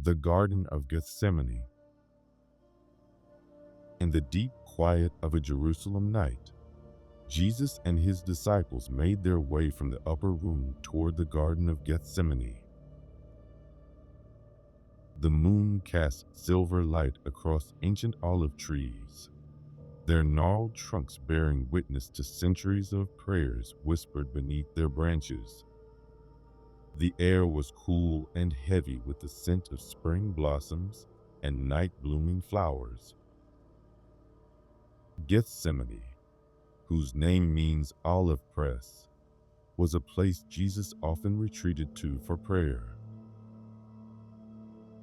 The Garden of Gethsemane. In the deep quiet of a Jerusalem night, Jesus and his disciples made their way from the upper room toward the Garden of Gethsemane. The moon cast silver light across ancient olive trees, their gnarled trunks bearing witness to centuries of prayers whispered beneath their branches. The air was cool and heavy with the scent of spring blossoms and night-blooming flowers. Gethsemane, whose name means olive press, was a place Jesus often retreated to for prayer.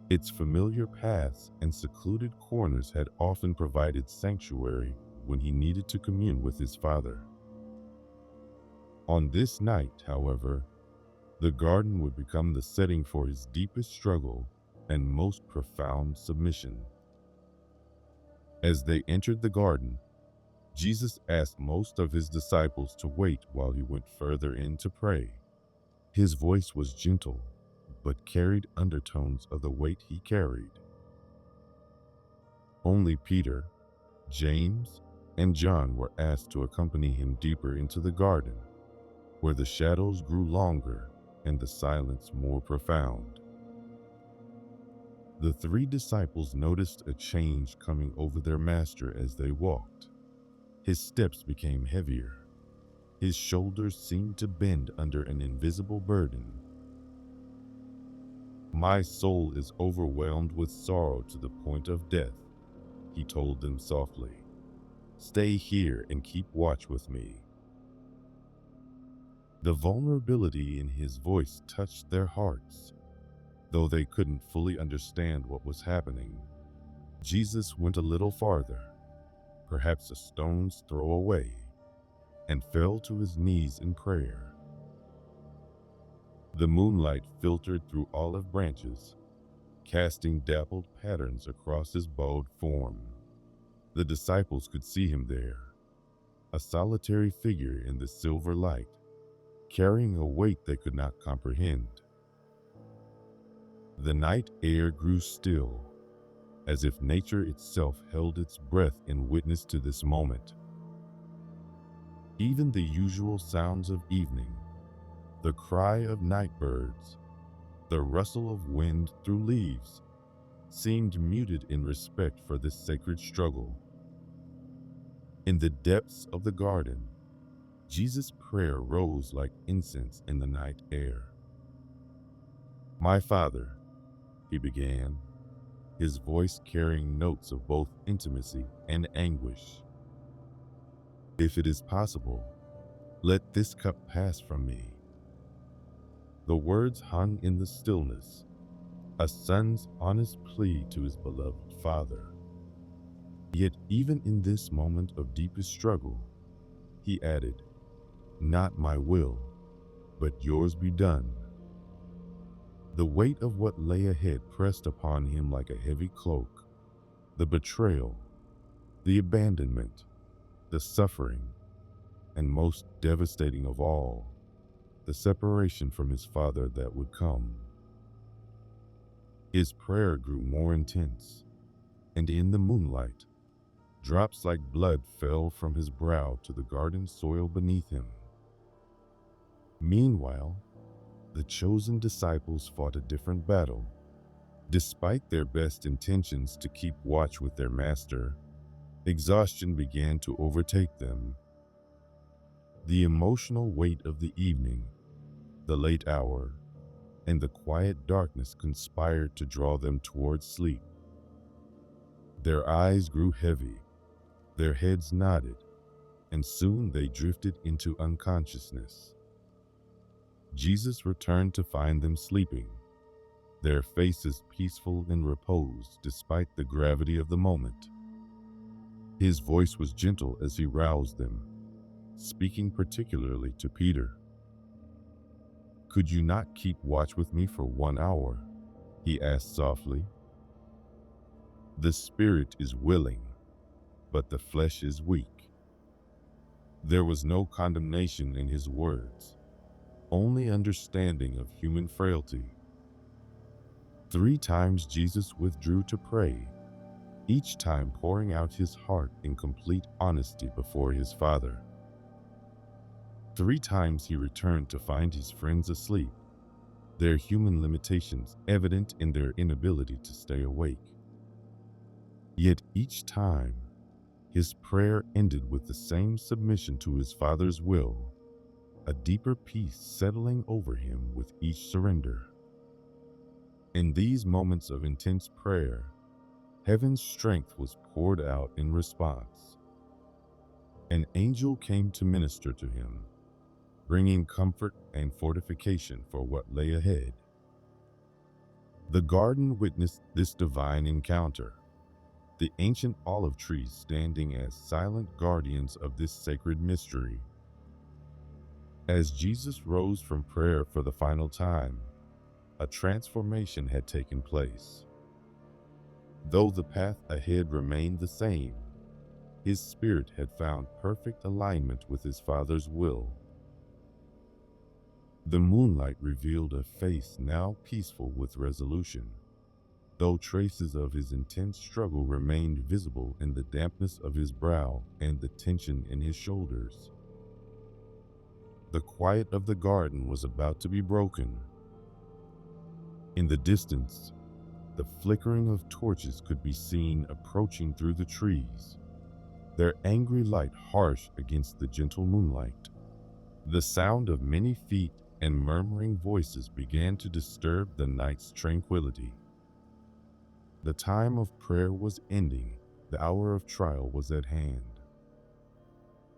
Its familiar paths and secluded corners had often provided sanctuary when he needed to commune with his Father. On this night, however, the garden would become the setting for his deepest struggle and most profound submission. As they entered the garden, Jesus asked most of his disciples to wait while he went further in to pray. His voice was gentle, but carried undertones of the weight he carried. Only Peter, James, and John were asked to accompany him deeper into the garden, where the shadows grew longer and the silence more profound. The three disciples noticed a change coming over their master as they walked. His steps became heavier. His shoulders seemed to bend under an invisible burden. "My soul is overwhelmed with sorrow to the point of death," he told them softly. "Stay here and keep watch with me." The vulnerability in his voice touched their hearts. Though they couldn't fully understand what was happening, Jesus went a little farther, perhaps a stone's throw away, and fell to his knees in prayer. The moonlight filtered through olive branches, casting dappled patterns across his bowed form. The disciples could see him there, a solitary figure in the silver light, carrying a weight they could not comprehend. The night air grew still, as if nature itself held its breath in witness to this moment. Even the usual sounds of evening, the cry of night birds, the rustle of wind through leaves, seemed muted in respect for this sacred struggle. In the depths of the garden, Jesus' prayer rose like incense in the night air. "My Father," he began, his voice carrying notes of both intimacy and anguish, "if it is possible, let this cup pass from me." The words hung in the stillness, a son's honest plea to his beloved Father. Yet even in this moment of deepest struggle, he added, "Not my will, but yours be done." The weight of what lay ahead pressed upon him like a heavy cloak. The betrayal, the abandonment, the suffering, and most devastating of all, the separation from his Father that would come. His prayer grew more intense, and in the moonlight, drops like blood fell from his brow to the garden soil beneath him. Meanwhile, the chosen disciples fought a different battle. Despite their best intentions to keep watch with their master, exhaustion began to overtake them. The emotional weight of the evening, the late hour, and the quiet darkness conspired to draw them towards sleep. Their eyes grew heavy, their heads nodded, and soon they drifted into unconsciousness. Jesus returned to find them sleeping, their faces peaceful and reposed despite the gravity of the moment. His voice was gentle as he roused them, speaking particularly to Peter. "Could you not keep watch with me for 1 hour?" he asked softly. "The spirit is willing, but the flesh is weak." There was no condemnation in his words, only understanding of human frailty. 3 times Jesus withdrew to pray, each time pouring out his heart in complete honesty before his Father. 3 times he returned to find his friends asleep, their human limitations evident in their inability to stay awake. Yet each time, his prayer ended with the same submission to his Father's will, a deeper peace settling over him with each surrender. In these moments of intense prayer, heaven's strength was poured out in response. An angel came to minister to him, bringing comfort and fortification for what lay ahead. The garden witnessed this divine encounter, the ancient olive trees standing as silent guardians of this sacred mystery. As Jesus rose from prayer for the final time, a transformation had taken place. Though the path ahead remained the same, his spirit had found perfect alignment with his Father's will. The moonlight revealed a face now peaceful with resolution, though traces of his intense struggle remained visible in the dampness of his brow and the tension in his shoulders. The quiet of the garden was about to be broken. In the distance, the flickering of torches could be seen approaching through the trees, their angry light harsh against the gentle moonlight. The sound of many feet and murmuring voices began to disturb the night's tranquility. The time of prayer was ending, the hour of trial was at hand.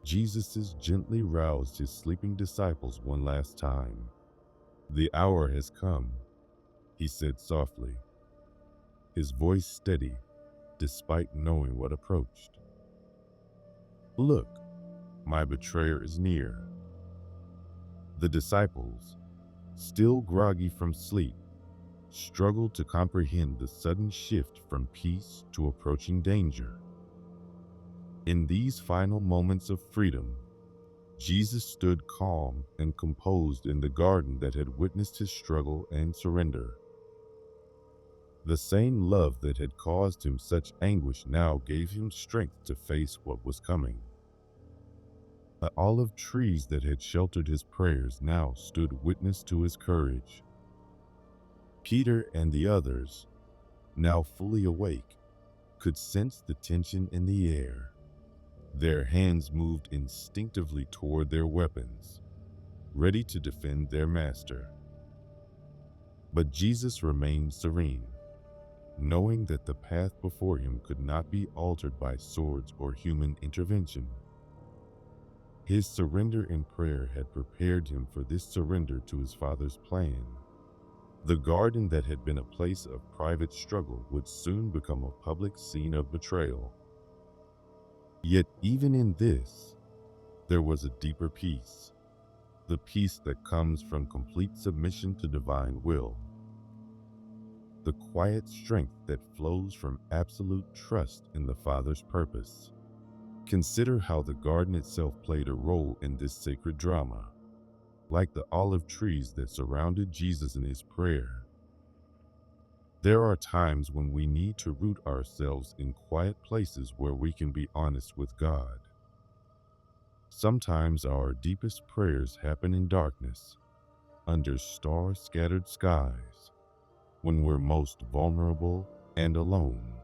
Jesus gently roused his sleeping disciples one last time. "The hour has come," he said softly, his voice steady despite knowing what approached. "Look, my betrayer is near." The disciples, still groggy from sleep, struggled to comprehend the sudden shift from peace to approaching danger. In these final moments of freedom, Jesus stood calm and composed in the garden that had witnessed his struggle and surrender. The same love that had caused him such anguish now gave him strength to face what was coming. The olive trees that had sheltered his prayers now stood witness to his courage. Peter and the others, now fully awake, could sense the tension in the air. Their hands moved instinctively toward their weapons, ready to defend their master. But Jesus remained serene, knowing that the path before him could not be altered by swords or human intervention. His surrender in prayer had prepared him for this surrender to his Father's plan. The garden that had been a place of private struggle would soon become a public scene of betrayal. Yet even in this, there was a deeper peace, the peace that comes from complete submission to divine will. The quiet strength that flows from absolute trust in the Father's purpose. Consider how the garden itself played a role in this sacred drama. Like the olive trees that surrounded Jesus in his prayer, there are times when we need to root ourselves in quiet places where we can be honest with God. Sometimes our deepest prayers happen in darkness, under star-scattered skies, when we're most vulnerable and alone.